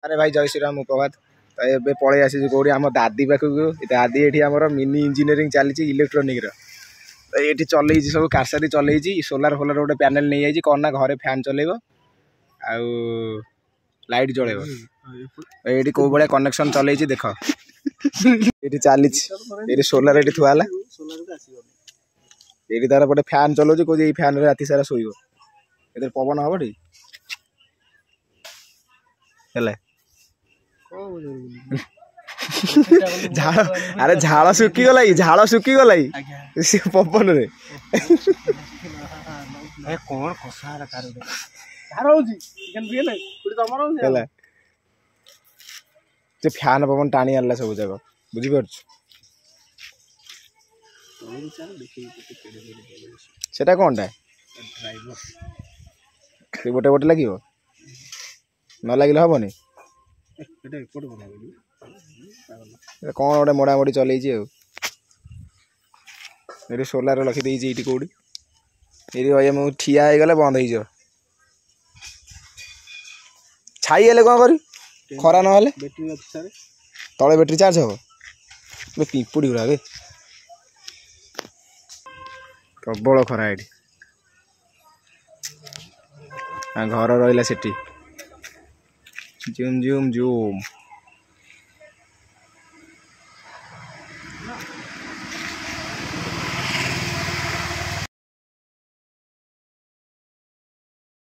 अरे भाई जय श्रीराम उपभात तो ये पलि आसी कौटी आम दादी पाखक दादी ये आम मिनी इंजीनियरिंग चली इलेक्ट्रोनिक तो ये चल सब कासारी चल सोलार फोलार गोटे पैनल नहीं जाइए कौन ना घरे फैन चलेब आउ लाइट जलेब ये कौ भाया कनेक्शन चल देख ये चली ये सोलार ये थुआला ये तार गोटे फैन चलाऊ कौन ये फैन राति सारा शोब ए पवन हम टी झाड़ अरे झाड़ सुखीगला झाड़ सुखीगला पवन रे कौन कषा फैन पवन टाणी आनला सब जाक बुझीपार सेटा कौन टा गोटे गोटे लगे न लगे हेनी कौन गोटे मोड़ा मोड़ी चल सोलार रखीदे ये कौटी ये मुझे ठिया हो गले बंद हो छाई हेले कौन कर खरा ना तले बैटेरी चार्ज हम पिंपुड़ी गुरा बे प्रबल खरा ये घर रहा से जुम जुम जुम